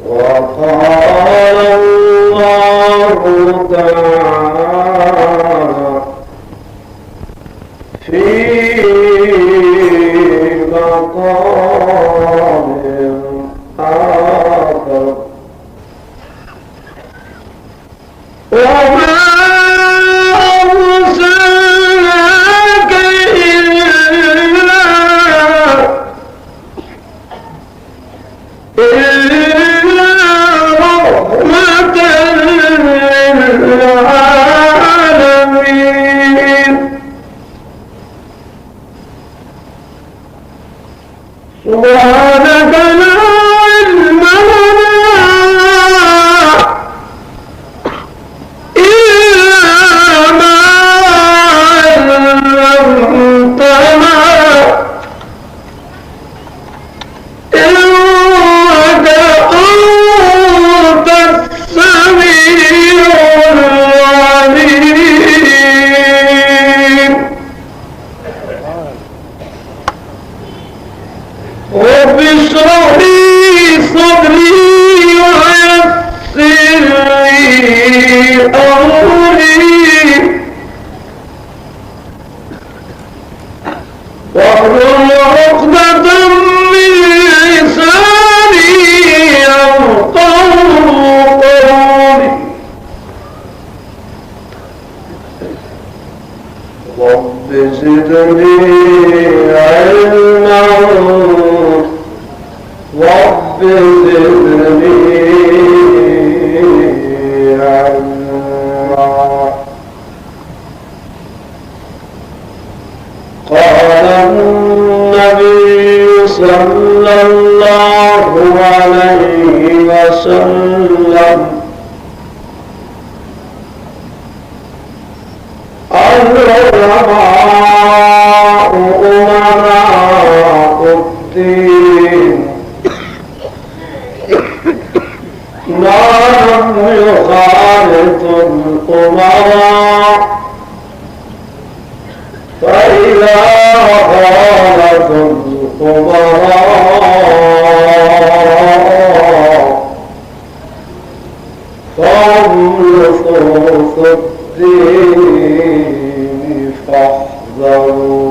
وقال الله تعالى في مقام آخر وما أرسلناك إلا رحمة للعالمين سبحانك لا علم لنا إلا ما علمتنا إنك أنت السميع العليم رب اشرح لي صدري ويسر لي أمري واحلل عقدة من لساني يفقهوا قولي رب زدني علما رب زدني علما قال النبي صلى الله عليه وسلم العلماء أمراء الدين ما لم يخالط الأمراء فإذا خالط الأمراء فهم لصوص الدين فاحذروه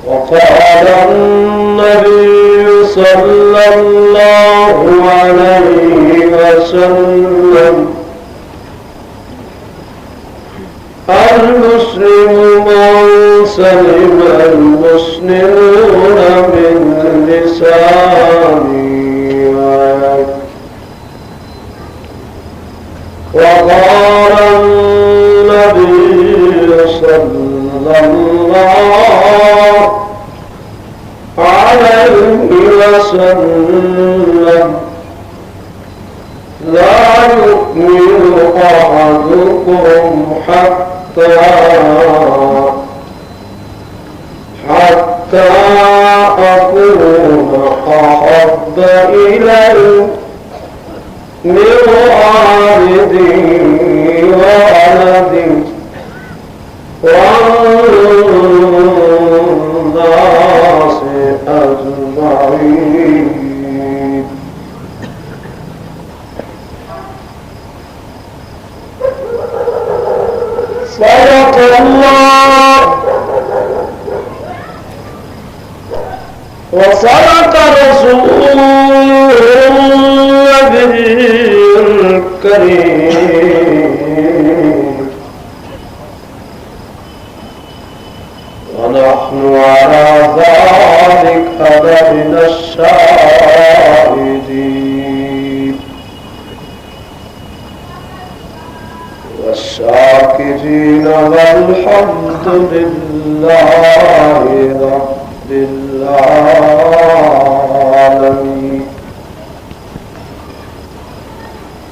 وقال النبي صلى الله عليه وسلم المسلم من سلم المسلمون من لسانه وقال النبي صلى الله عليه وسلم لا يؤمن أحدكم حتى أكون أحب إليه من والده وولده والناس أجمعين صدق الله وصدق رسوله النبي الكريم ونحن على ذلك من الشاهدين والشاكرين والحمد لله رب العالمين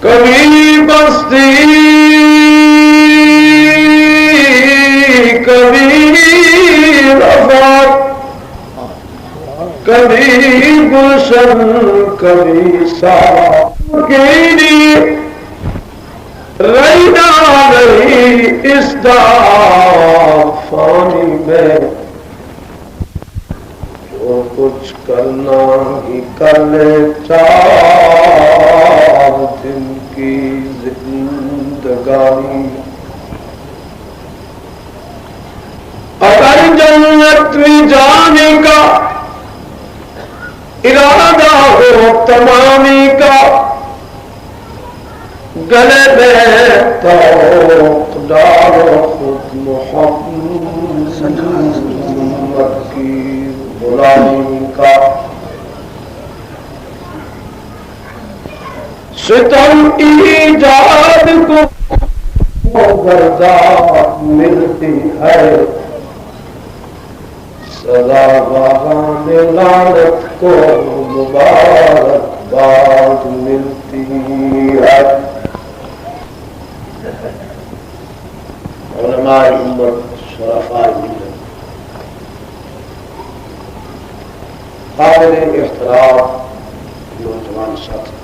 کبھی بستی کبھی رفعت کبھی گلشن کبھی ساکینی رینا نہیں اس دا فانی میں جو کچھ کرنا ہی کر لے 4 دن کی زندگانی اگر جنت میں جانے کا ارادہ ہو تمامی کا گلے میں تو ڈالو خود محمد کی غلامی کا ستم ایجاد کو گرداب ملتی ہے سزا بہان لعنت کو مبارکباد ملتی ہے علماء امت شرفاء ملت قابل احترام نوجوان ساتھی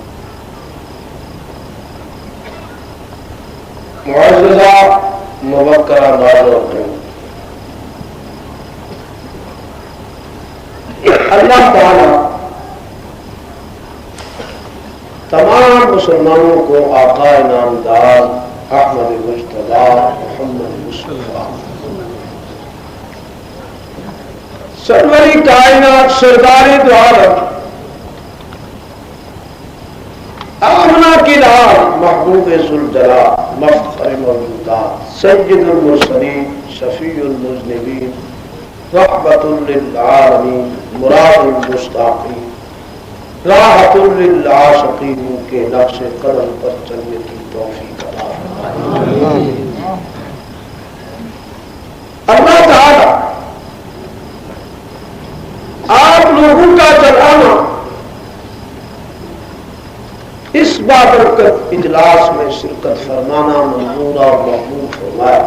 معززہ مبکرہ ناظرین اللہ تعالی تمام مسلمانوں کو آقا نامدار احمد مجتبی محمد مصطفیٰ سروری کائنات سردار دو عالم آمنہ کی لال محبوب ذوالجلال مفخر موجودات سید المرسلین شفیع المذنبین رحمت للعالمین مراد المستقیم راحت للعاشقین کے نقش قدم پر چلنے کی توفیق عطا فرمائے اللہ تعالی آپ لوگوں کا چلانا اس بابرکت اجلاس میں شرکت فرمانا منظور اور محمود فرمائے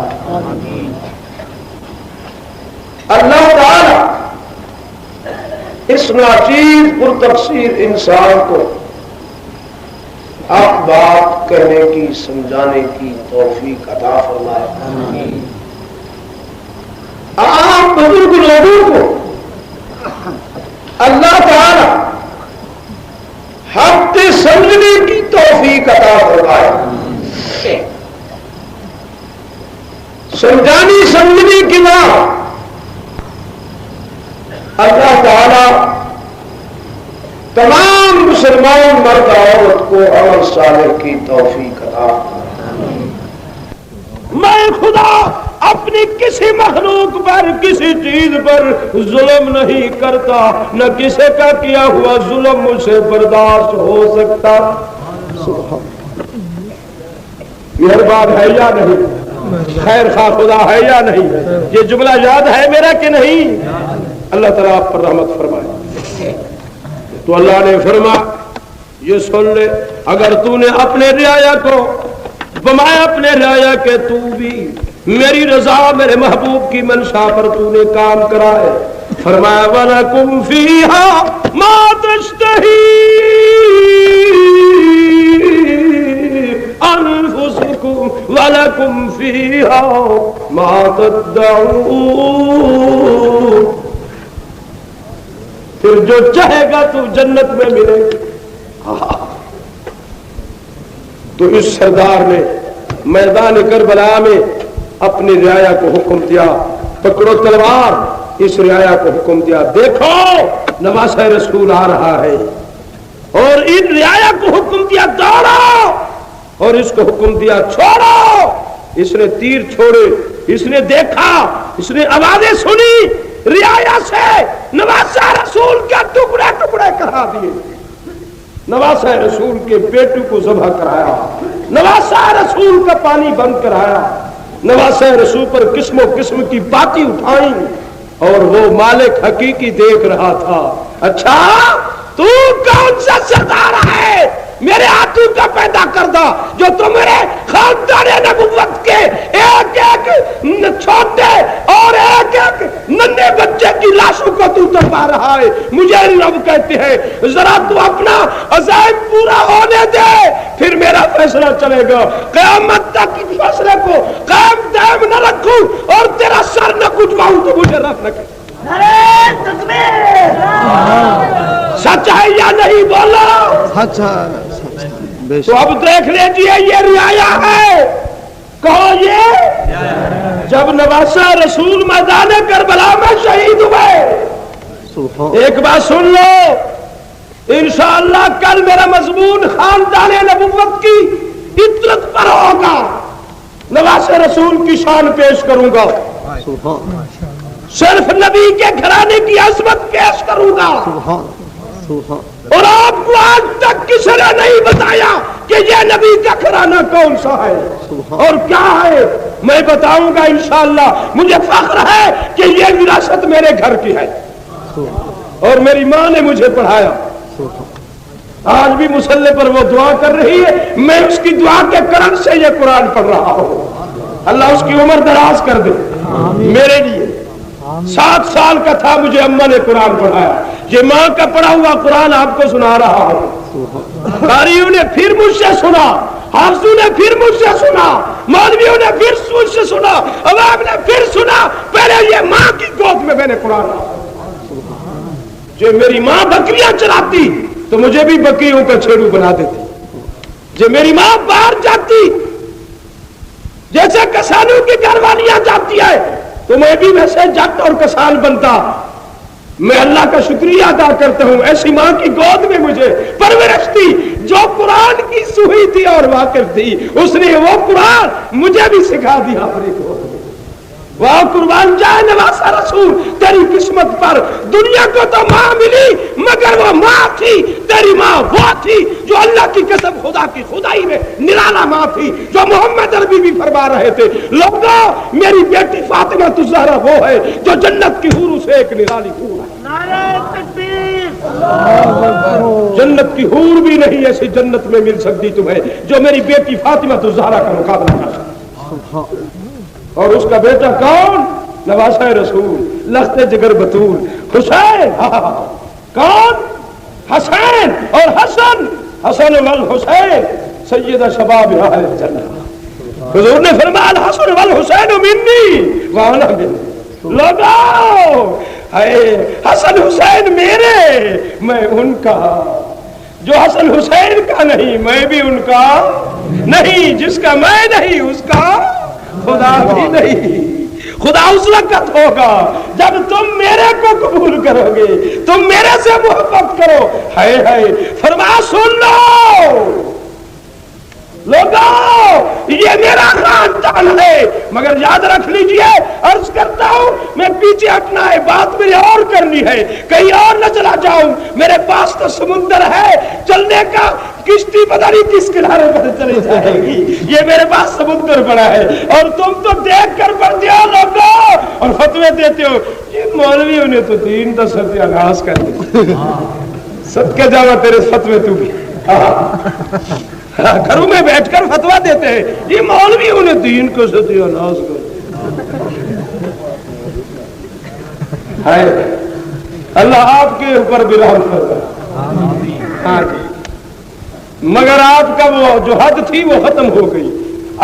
اللہ تعالی اس ناچیز پرتقصیر انسان کو حق بات کہنے کی سمجھانے کی توفیق عطا فرمائے عام بزرگ لوگوں کو اللہ تعالی حق کے سمجھنے کی توفیق عطا فرمائے سمجھانی سمجھنے کی نہ اللہ تعالی تمام مسلمان مرد عورت کو عمل صالح کی توفیق عطا فرمائے میں خدا اپنی کسی مخلوق پر کسی چیز پر ظلم نہیں کرتا نہ کسی کا کیا ہوا ظلم مجھ سے برداشت ہو سکتا یہ بات ہے یا نہیں خیر خواہ خدا ہے یا نہیں یہ جملہ یاد ہے میرا کہ نہیں اللہ تعالیٰ آپ پر رحمت فرمائے تو اللہ نے فرمایا یہ سن لے اگر تو نے اپنے رعایا کو بمایا اپنے رعایا کہ تو بھی میری رضا میرے محبوب کی منشا پر تو نے کام کرا ہے فرمایا وَلَكُمْ فِيهَا مَا تَشْتَهِي أَنفُسُكُمْ وَلَكُمْ فِيهَا مَا تَدَّعُونَ پھر جو چاہے گا تو جنت میں ملے گا تو اس سردار نے میدان کربلا میں اپنی رعایا کو حکم دیا پکڑو تلوار اس رعایا کو حکم دیا دیکھو نواسہ رسول آ رہا ہے اور ان رعایا کو حکم دیا دوڑو اور اس کو حکم دیا چھوڑو اس نے تیر چھوڑے اس نے دیکھا اس نے آوازیں سنی رعایا سے نواسہ رسول کے ٹکڑے ٹکڑے کرا دیے نواسہ رسول کے بیٹو کو ذبح کرایا نواسہ رسول کا پانی بند کرایا نواسہ رسول پر قسم و قسم کی باتیں اٹھائیں اور وہ مالک حقیقی دیکھ رہا تھا اچھا تو کون سا سردار ہے میرے ہاتھوں کا پیدا کردہ جو تمہارے خاندان نبوت کے ایک ایک چھوٹے اور ایک ایک ننھے بچے کی لاشوں کو تو تڑپا رہا ہے مجھے رب کہتے ہیں ذرا تو اپنا عزائم پورا ہونے دے پھر میرا فیصلہ چلے گا قیامت تک اس فیصلے کو قائم دائم نہ رکھوں اور تیرا سر نہ کچواؤں تو مجھے خلاف نہ کرے. سچ ہے یا نہیں بولو؟ سچ ہے. تو اب دیکھ لیجیے یہ رعایا ہے. کہو یہ جب نواسہ رسول میدان کربلا میں شہید ہوئے. ایک بات سن لو، انشاءاللہ کل میرا مضمون خاندان نبوت کی عطرت پر ہوگا. نواسہ رسول کی شان پیش کروں گا، صرف نبی کے گھرانے کی عظمت پیش کروں گا. اور آپ کو آج تک کسی نے نہیں بتایا کہ یہ نبی کا گھرانہ کون سا ہے اور کیا ہے. میں بتاؤں گا انشاءاللہ. مجھے فخر ہے کہ یہ وراثت میرے گھر کی ہے اور میری ماں نے مجھے پڑھایا. آج بھی مصلے پر وہ دعا کر رہی ہے، میں اس کی دعا کے کرم سے یہ قرآن پڑھ رہا ہوں. اللہ اس کی عمر دراز کر دے. میرے لیے 7 سال کا تھا، مجھے اماں نے قرآن پڑھایا. یہ ماں کا پڑھا ہوا قرآن آپ کو سنا رہا ہوں. قاریوں نے پھر مجھ سے سنا، حافظوں نے پھر مجھ سے سنا، مولویوں نے پھر مجھ سے سنا، عوام نے پھر سنا. پہلے یہ ماں کی گود میں نے قرآن پڑھا. جو میری ماں بکریاں چلاتی تو مجھے بھی بکریوں کا چھیڑو بنا دیتی. جو میری ماں باہر جاتی جیسے کسانوں کی گھر والیاں جاتی ہے تو میں بھی ویسے جٹ اور کسان بنتا. میں اللہ کا شکریہ ادا کرتا ہوں، ایسی ماں کی گود میں مجھے پرورش تھی جو قرآن کی سوئی تھی اور واقف تھی. اس نے وہ قرآن مجھے بھی سکھا دیا اپنی گود میں. واہ قربان جائے نواسہ رسول تیری قسمت پر. دنیا کو تو ماں ملی مگر وہ ماں تھی، تیری ماں وہ تھی جو اللہ کی قسم خدا کی خدائی میں نرالا ماں تھی. جو محمد عربی بھی فرما رہے تھے، لوگوں میری بیٹی فاطمہ الزہرا وہ ہے جو جنت کی حوروں سے ایک نرالی حور ہے. نعرہ تکبیر. جنت کی حور بھی نہیں ایسی جنت میں مل سکتی تمہیں جو میری بیٹی فاطمہ الزہرا کا مقابلہ کر سکتی. اور اس کا بیٹا کون؟ نواسہ رسول لخت جگر بطول حسین. کون؟ حسین اور حسن. حسن والحسین سیدہ شباب اہل الجنہ. حضور نے فرمایا الحسن والحسین منی وانا منی. لوگو حسن حسین میرے، میں ان کا. جو حسن حسین کا نہیں میں بھی ان کا نہیں. جس کا میں نہیں اس کا خدا بھی نہیں. خدا اس وقت ہوگا جب تم میرے کو قبول کرو گے، تم میرے سے محبت کرو. ہائے ہائے فرما سن لو لوگوں، یہ میرا خاندان ہے. مگر یاد رکھ لیجئے، عرض کرتا ہوں میں پیچھے ہٹنا ہے، بات مجھے اور کرنی ہے، کہیں اور نہ چلا جاؤں. میرے پاس تو سمندر ہے چلنے کا، کشتی پتہ نہیں کس کنارے پر چلی جائے گی. یہ میرے پاس سمندر پڑا ہے اور تم تو دیکھ کر پڑھتے ہو لوگوں اور فتوے دیتے ہو. یہ مولویوں نے تو دین کا ستیاناش کر دیا. صدقے جاوا تیرے فتوے تو بھی گھروں میں بیٹھ کر فتوا دیتے ہیں. یہ مولویوں نے دین کو ستیاناش کر دیا. اللہ آپ کے اوپر بھی رحم کرتا. ہاں جی، مگر آپ کا وہ جو حد تھی وہ ختم ہو گئی.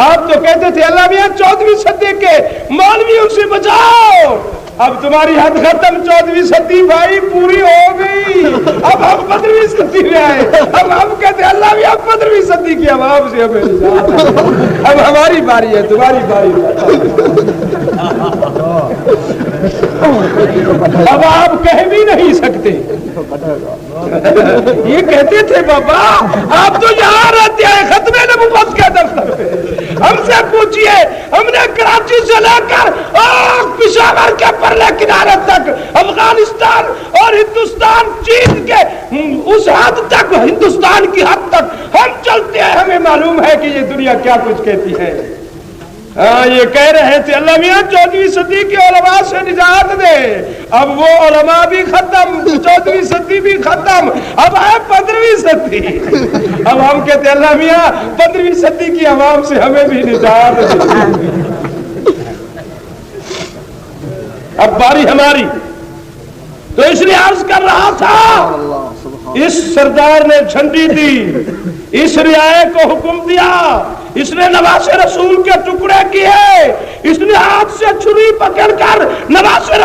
آپ تو کہتے تھے اللہ میاں 14ویں صدی کے مولویوں سے بچاؤ. اب تمہاری حد ختم، 14ویں صدی بھائی پوری ہو گئی. اب ہم 15ویں صدی میں آئے. اب ہم کہتے ہیں اللہ میاں 15ویں صدی کی عوام سے ہمیں نجات ہے. اب ہماری باری ہے، تمہاری باری ہے. اب آپ کہہ بھی نہیں سکتے. یہ کہتے تھے بابا آپ تو یہاں رہتے ہیں ختم نبوت کے دفتر پہ. ہم سے پوچھئے، ہم نے کراچی سے لے کر پشاور کے پرلے کنارے تک، افغانستان اور ہندوستان چین کے اس حد تک، ہندوستان کی حد تک ہم چلتے ہیں. ہمیں معلوم ہے کہ یہ دنیا کیا کچھ کہتی ہے. ہاں یہ کہہ رہے تھے اللہ میاں 14ویں صدی کے علماء سے نجات دے. اب وہ علماء بھی ختم، 14ویں صدی بھی ختم، اب ہے 15ویں صدی. اب ہم کہتے ہیں اللہ میاں 15ویں صدی کی عوام سے ہمیں بھی نجات دے. اب باری ہماری. تو اس لیے عرض کر رہا تھا اس سردار نے جھنڈی دی، اس رعایا کو حکم دیا، اس نے نواسہ رسول کے ٹکڑے کیے، اس نے ہاتھ سے چھری پکڑ کر نواسہ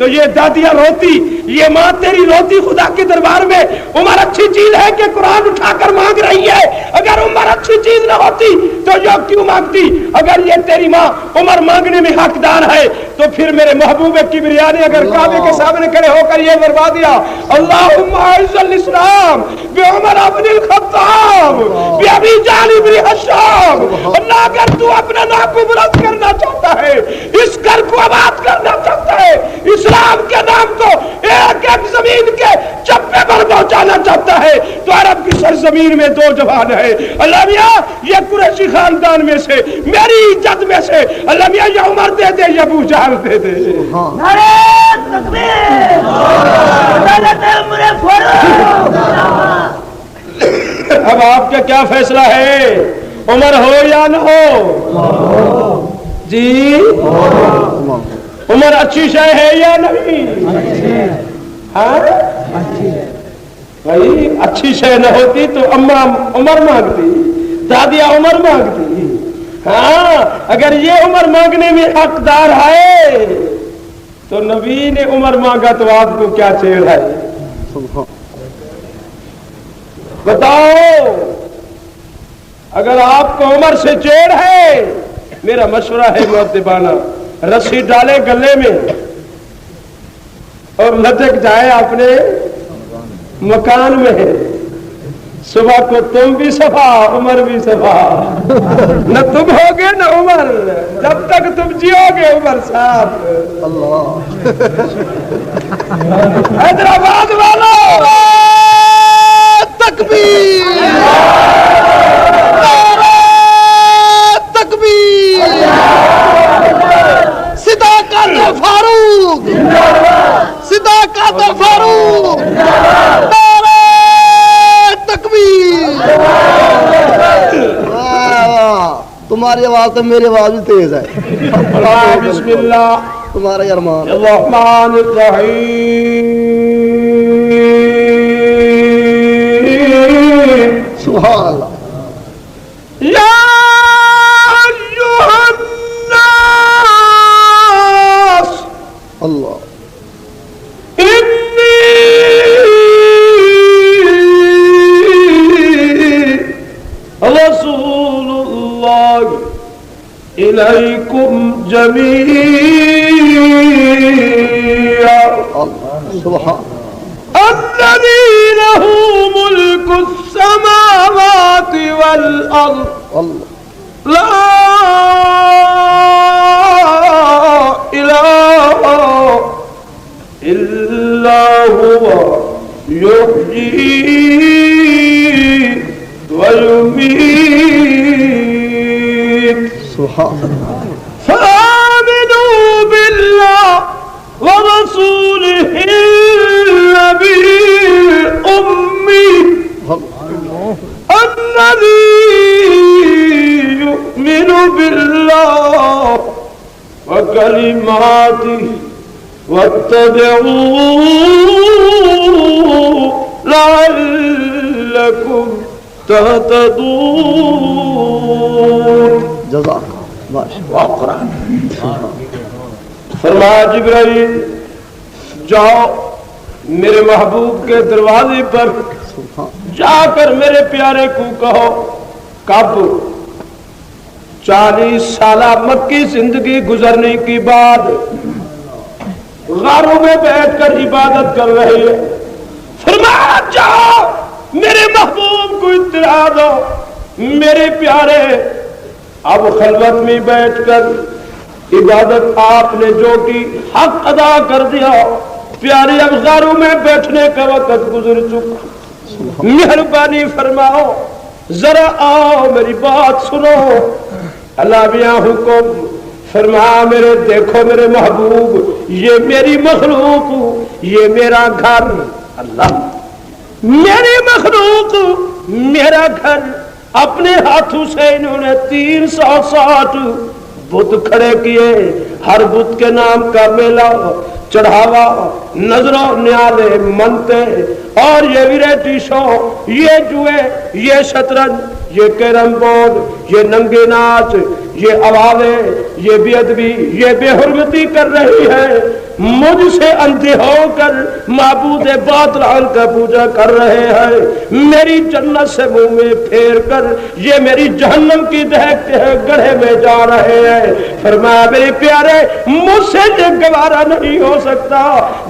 تو یہ دادیاں روتی، یہ ماں تیری روتی خدا کے دربار میں، عمر اچھی چیز ہے کہ قرآن اٹھا کر مانگ رہی ہے، اگر عمر اچھی چیز نہ ہوتی تو یہ کیوں مانگتی؟ اگر یہ تیری ماں عمر مانگنے میں حقدار ہے تو پھر میرے محبوب کبریا نے اگر کعبے کے سامنے کھڑے ہو کر یہ فرما دیا اللہم اعز الاسلام بعمر ابن الخطاب بابی جہل بن ہشام، اللہ اگر تو اپنا نام کو بلند کرنا چاہتا ہے، اس گھر کو آباد کرنا چاہتا ہے، اسلام کے نام کو ایک ایک زمین کے چپے پر پہنچانا چاہتا ہے تو عرب کی سرزمین میں دو جوان ہے، اللہ میاں یہ قریشی خاندان میں سے میری عزت میں سے اللہ میاں یہ عمر دے دے یا ابو جہل دے دے۔ نعرہ تکبیر، عدالت عمر فاروق۔ اب آپ کا کیا فیصلہ ہے؟ عمر ہو یا نہ ہو؟ جی عمر اچھی شے ہے یا نہیں؟ ہاں بھائی اچھی شے نہ ہوتی تو اماں عمر مانگتی، دادیا عمر مانگتی۔ ہاں اگر یہ عمر مانگنے میں حقدار ہے تو نبی نے عمر مانگا تو آپ کو کیا چیڑ ہے؟ بتاؤ اگر آپ کو عمر سے چیڑ ہے، میرا مشورہ ہے مؤدبانہ، رسی ڈالے گلے میں اور لٹک جائے اپنے مکان میں، صبح کو تم بھی صفا عمر بھی صفا، نہ تم ہوگے نہ عمر، جب تک تم جیو گے عمر صاحب۔ حیدرآباد والو تکبیر، تکبیر، صداقت فاروق، صداقت فاروق، نعرہ تکبیر۔ تمہاری آواز تو میری آواز بھی تیز ہے۔ بسم اللہ تمہارا ارمان الرحمن الرحیم، سبحان اللہ۔ یا ایھا الناس اللہ انی رسول اللہ الیکم جمیعا سبحان الذی لہ ملک السماوات والارض اللہ لا الہ الا هو یحیی ویمیت سبحان فآمنوا بالله ورسوله النبي الأمي الذي يؤمن بالله وكلماته واتبعوه لعلكم تهتدون۔ جزاک قرآن فرمایا جبرائیل جاؤ میرے محبوب کے دروازے پر جا کر میرے پیارے کو کہو کب 40 سالہ مکی زندگی گزرنے کے بعد غاروں میں بیٹھ کر عبادت کر رہے ہیں، فرمایا جاؤ میرے محبوب کو اطلاع دو میرے پیارے اب خلوت میں بیٹھ کر عبادت آپ نے جو کی حق ادا کر دیا، پیارے اب غاروں میں بیٹھنے کا وقت گزر چکا، مہربانی فرماؤ ذرا آؤ میری بات سنو۔ اللہ میاں حکم فرما میرے دیکھو میرے محبوب یہ میری مخلوق یہ میرا گھر، اللہ میری مخلوق میرا گھر، اپنے ہاتھوں سے انہوں نے 360 بت کھڑے کیے، ہر بت کے نام کا میلہ چڑھاوا، نظروں نیالے منتے، اور یہ ویرائٹی شو، یہ جوئے، یہ شطرنج، یہ کیرم بورڈ، یہ ننگے ناچ، یہ آوازیں، یہ بے ادبی، یہ بے حرمتی کر رہی ہے۔ مجھ سے اندھے ہو کر معبود باطل کا پوجا کر رہے ہیں، میری جنت سے منہ میں پھیر کر یہ میری جہنم کی دہکتے ہیں گڑھے میں جا رہے ہیں۔ فرمایا میرے پیارے مجھ سے یہ گوارا نہیں ہو سکتا،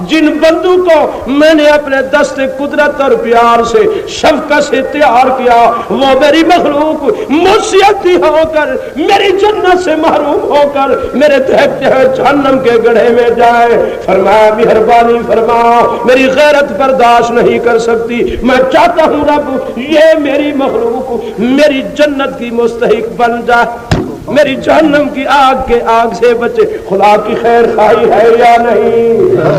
جن بندوں کو میں نے اپنے دست قدرت اور پیار سے شفقت سے تیار کیا وہ میری مخلوق مجھ سے اندھی ہو کر میری جنت سے محروم ہو کر میرے دہکتے ہیں جہنم کے گڑھے میں جائے۔ فرمایا مہربانی فرما، میری غیرت برداشت نہیں کر سکتی، میں چاہتا ہوں رب یہ میری مخلوق میری جنت کی مستحق بن جائے، میری جہنم کی آگ کے آگ سے بچے۔ خدا کی خیر خواہی ہے یا نہیں؟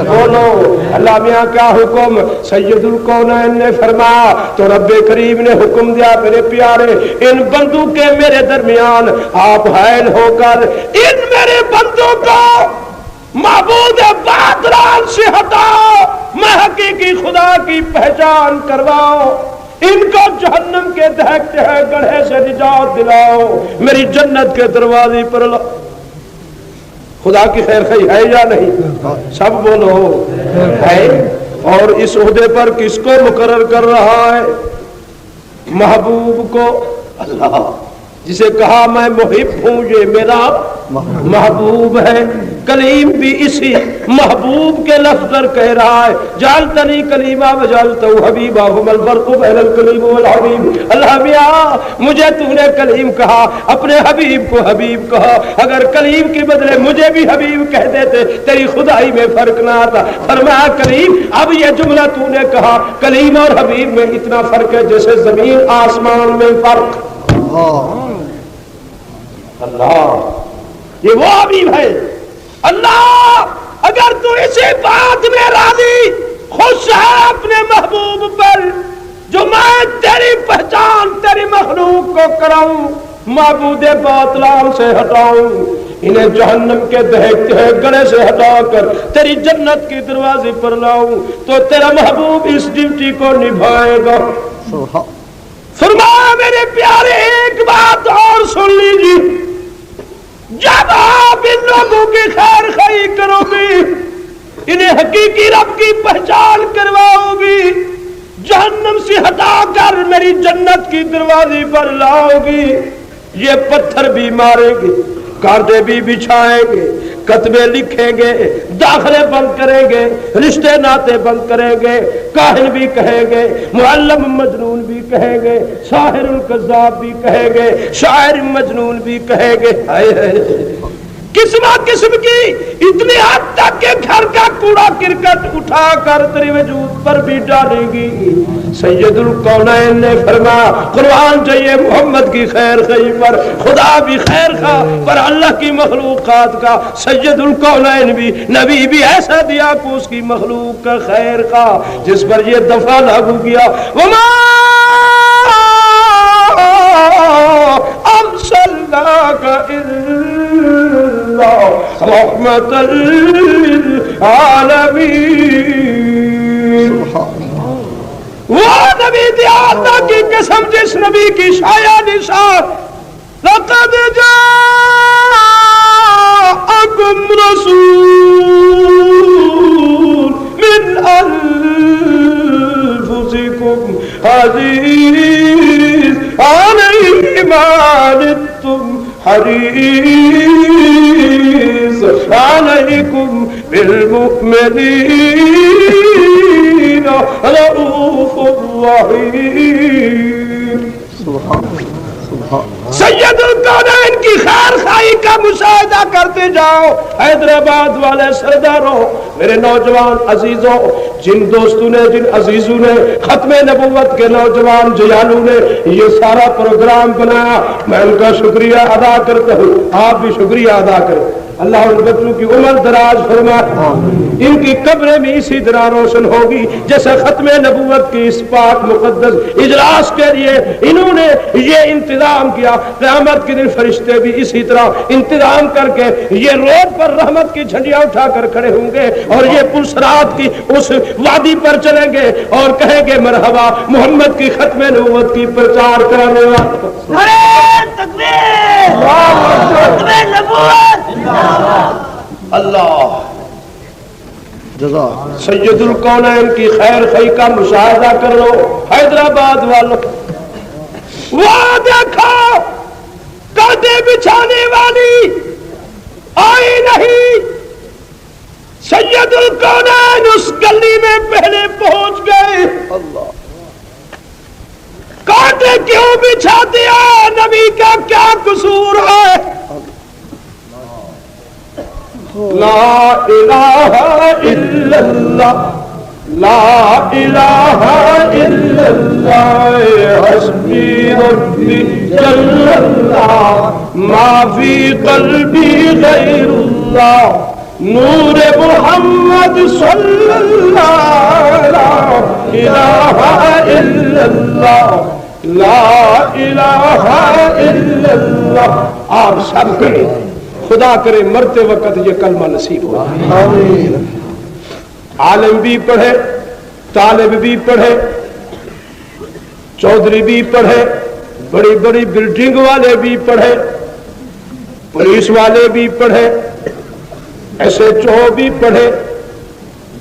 بولو اللہ میاں کیا حکم؟ سید الکونین نے فرمایا تو رب کریم نے حکم دیا میرے پیارے ان بندوں کے میرے درمیان آپ حائل ہو کر ان میرے بندوں کو معبود باطل سے ہٹاؤ، میں حقیقی خدا کی پہچان کرواؤ، ان کو جہنم کے دہکتے ہیں گڑھے سے نجات دلاؤ، میری جنت کے دروازے پر لاؤ۔ خدا کی خیر خواہی ہے یا نہیں؟ سب بولو ہے۔ اور اس عہدے پر کس کو مقرر کر رہا ہے؟ محبوب کو، اللہ جسے کہا میں محب ہوں یہ میرا محبوب ہے۔ کلیم بھی اسی محبوب کے لفظ پر کہہ رہا ہے جعلتنی کلیمہ وجعلتہ حبیبہ ہم الفرق بین الکلیم والحبیب۔ اللہ میاں مجھے تو نے کلیم کہا، اپنے حبیب کو حبیب کہا، اگر کلیم کے بدلے مجھے بھی حبیب کہہ دیتے تیری خدائی میں فرق نہ آتا۔ فرمایا کلیم اب یہ جملہ تو نے کہا کلیم اور حبیب میں اتنا فرق ہے جیسے زمین آسمان میں فرق۔ اللہ یہ وہ حبیب ہے۔ اللہ اگر تو اسی بات میں راضی خوش ہے اپنے محبوب پر جو میں تیری پہچان تیری مخلوق کو کراؤں، معبود باطل سے ہٹاؤں، انہیں جہنم کے دہکتے ہیں گڑھے سے ہٹا کر تیری جنت کے دروازے پر لاؤں تو تیرا محبوب اس ڈیوٹی کو نبھائے گا۔ فرمایا میرے پیارے ایک بات اور سن لیجیے، جب آپ ان لوگوں کی خیر خواہی کرو گی، انہیں حقیقی رب کی پہچان کرواؤ گی، جہنم سے ہٹا کر میری جنت کی دروازے پر لاؤ گی، یہ پتھر بھی ماریں گے، کانٹے بھی بچھائیں گے، کتبے لکھیں گے، داخلے بند کریں گے، رشتے ناتے بند کریں گے، کاہن بھی کہیں گے، معلم مجنون بھی کہیں گے، ساحر الکذاب بھی کہیں گے، شاعر مجنون بھی کہیں گے، قسم قسم کی اتنی حد تک کہ گھر کا کوڑا کرکٹ اٹھا کر تیرے وجود پر بھی ڈالے گی۔ سید الکونین نے فرمایا قرآن چاہیے محمد کی خیر خواہی پر، خدا بھی خیر خواہ پر اللہ کی مخلوقات کا سید الکونین بھی نبی بھی ایسا دیا کہ اس کی مخلوق کا خیر خواہ جس پر یہ دفعہ لاگو کیا وما ارسلناک الا رحمۃ للعالمین۔ وہ نبی دیانہ کی قسم جس نبی کی شایع نشان لقد جاءکم رسول من انفسکم عزیز علیہ ما عنتم حریص علیکم بالمؤمنین رؤوف رحیم۔ سید الکونین کی خیر خواہی کا مشاہدہ کرتے جاؤ۔ حیدرآباد والے سرداروں، میرے نوجوان عزیزوں، جن دوستوں نے جن عزیزوں نے ختم نبوت کے نوجوان جیانوں نے یہ سارا پروگرام بنایا، میں ان کا شکریہ ادا کرتا ہوں، آپ بھی شکریہ ادا کریں۔ اللہ ان بچوں کی عمر دراز فرمائے، ان کی قبریں بھی اسی طرح روشن ہوگی جیسے ختم نبوت کی اس پاک مقدس اجلاس کے لیے انہوں نے یہ انتظام کیا، قیامت کے دن فرشتے بھی اسی طرح انتظام کر کے یہ روڈ پر رحمت کی جھنڈیاں اٹھا کر کھڑے ہوں گے اور یہ پلسرات کی اس وادی پر چلیں گے اور کہیں گے مرحبا محمد کی ختم نبوت کی پرچار کرانے والے۔ اللہ جزا سیدل کونین کی خیر خی کا مشاہدہ کر لو حیدرآباد والوں. وہ دیکھو گردے بچھانے والی آئی نہیں. سید الکونین اس گلی میں پہلے پہنچ گئے. اللہ کانٹے کیوں بچھا دیا؟ نبی کا کیا قصور ہے؟ لا الہ الا اللہ لا الہ الا اللہ حسبی ربی جل اللہ ما فی قلبی غیر اللہ نور محمد صلی اللہ لا الہ الا اللہ لا الہ الا اللہ. آپ سب کے خدا کرے مرتے وقت یہ کلمہ نصیب ہو. آمین. عالم بھی پڑھے، طالب بھی پڑھے، چودھری بھی پڑھے، بڑی بڑی بلڈنگ والے بھی پڑھے، پولیس والے بھی پڑھے، SHO بھی پڑھے.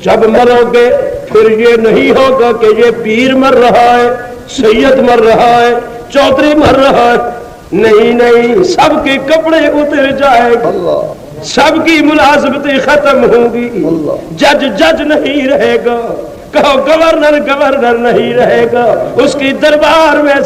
جب مرو گے پھر یہ نہیں ہوگا کہ یہ پیر مر رہا ہے، سید مر رہا ہے، چودھری مر رہا ہے. نہیں نہیں، سب کے کپڑے اتر جائے گا، اللہ سب کی ملازمتیں ختم ہوں گی. اللہ جج نہیں رہے گا، کہو گورنر نہیں رہے گا. اس کی دربار میں